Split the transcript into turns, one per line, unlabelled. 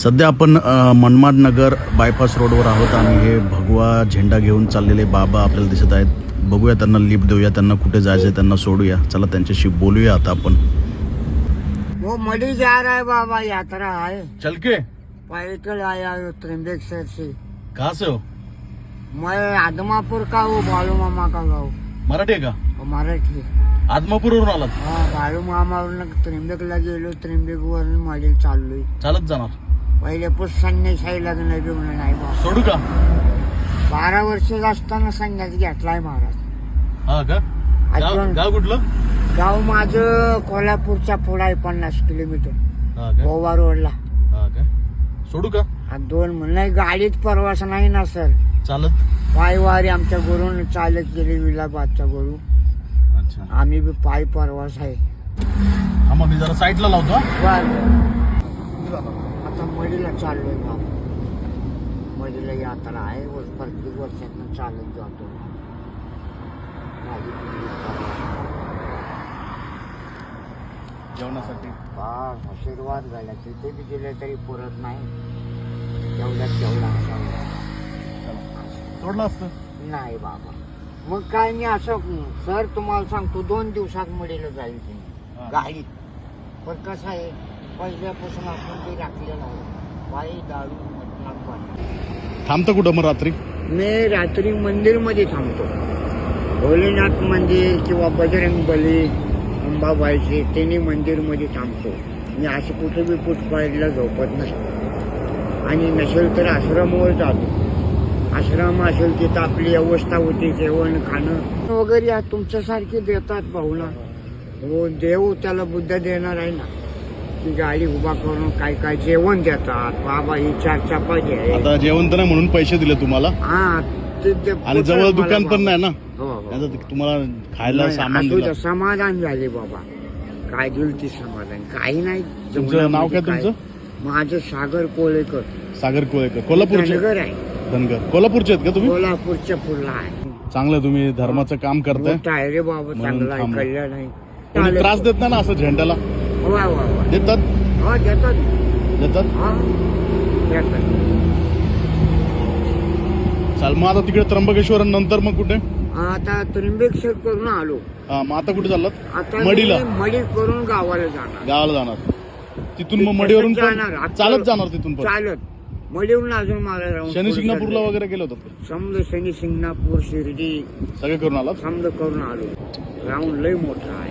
सध्या आपण मनमाड नगर बायपास रोडवर आहोत आणि हे भगवा झेंडा घेऊन चाललेले बाबा आपल्याला दिसत आहेत. बघूया, त्यांना लिफ्ट देऊया, त्यांना कुठे जायचं त्यांना सोडूया. चला त्यांच्याशी बोलूया आता आपण.
वो मडी जा रहा है बाबा, यात्रा है.
चल के
पैदल आया हूँ त्रिम्बकेश्वर से.
कहाँ से हो?
मैं आदमापुर का हूँ, बालू मामा का गाँव.
मराठी आहे का?
मराठी.
आदमापूरवरून आलात?
हा, बालू मामावरून त्रिंबकला गेलो, त्रिंबकवरून मडी चाललोय.
चालत जाणार?
पहिले संन्यासाई लग्न बिग्न नाही बाबा.
सोडू का?
12 वर्ष असताना संन्यास घेतलाय महाराज.
हा का? गाव कुठलं?
गाव माझं कोल्हापूरच्या पुढे आहे, 50 किलोमीटर.
हा का?
गोवा रोडला.
हा का? सोडू का?
2 नाही, गाडीत प्रवास नाही ना सर.
चालत?
पायवारी आमच्या गुरुने चालत गेले, विलाबादचा गुरु.
अच्छा.
आम्ही बी पाय प्रवास आहे.
हा, मग मी जरा साईडला लावतो.
आता मडीला चाललोय बाबा. मडीला यात्रा आहे, प्रत्येक वर्षातनं चालत जातो.
जेवणासाठी
आशीर्वाद झाला, तिथे बी दिले तरी पुरत नाही. तेवढा
सोडलं असतं
नाही बाबा. मग काय मी असं सर तुम्हाला सांगतो, 2 दिवसात मडीला जाईल गाडीत. पण कसं आहे, पहिल्यापासून आपण ते राखलेलं आहे, बाई दारू मटणात पाणी.
थांबतं कुठं मग रात्री?
मी रात्री मंदिरमध्ये थांबतो. भोलेनाथ मंदिर किंवा बजरंग बली, अंबाबाईचे तिन्ही मंदिरमध्ये थांबतो. मी असं कुठे बी पुटपाळीला झोपत नाही. आणि नसेल तर आश्रमावर जातो. आश्रम असेल तिथं आपली अवस्था होती, जेवण खाणं वगैरे तुमच्यासारखे देतात भाऊला. हो, देव त्याला बुद्ध देणार आहे ना, की गाडी उभा करून काय काय जेवण देतात. बाबा ही 4 चपाती आहे.
आता जेवण तर नाही म्हणून पैसे दिले तुम्हाला.
हा, ते
आणि जवळ दुकान पण नाही ना.
हो.
तुम्हाला खायला सामान दिलं.
समाधान झाले बाबा. काय दिल ती समाधान, काही नाही.
तुमचं नाव काय तुमचं?
माझं सागर कोळेकर.
सागर कोळेकर. कोल्हापूरचे?
धनगर आहे.
धनगर. कोल्हापूरचे आहेत का तुम्ही?
कोल्हापूरच्या पुढला आहे.
चांगलं, तुम्ही धर्माचं काम करताय.
मोठा आहे रे बाबा, चांगला आहे, कल्याण आहे.
कोणी त्रास देत नाही ना असं झेंड्याला?
वा वा वा.
देतात?
हा, देतात.
देतात.
देतात.
चाल, मग आता तिकडे त्र्यंबकेश्वर नंतर मग कुठे?
आता त्र्यंबकेश्वर करून आलो.
हा, मग आता कुठे चाललात?
आता
मडीला?
मडी करून गावाला जाणार.
गावाला जाणार. तिथून मग मडीवरून
जाणार.
चालत जाणार तिथून पण?
चालत. मडीवरून अजून मला राहून
शनी शिंगणापूरला वगैरे गेले होतात?
समज शनी शिंगणापूर, शिर्डी
सगळे करून आलात?
समज करून आलो. राऊंड लय मोठा आहे.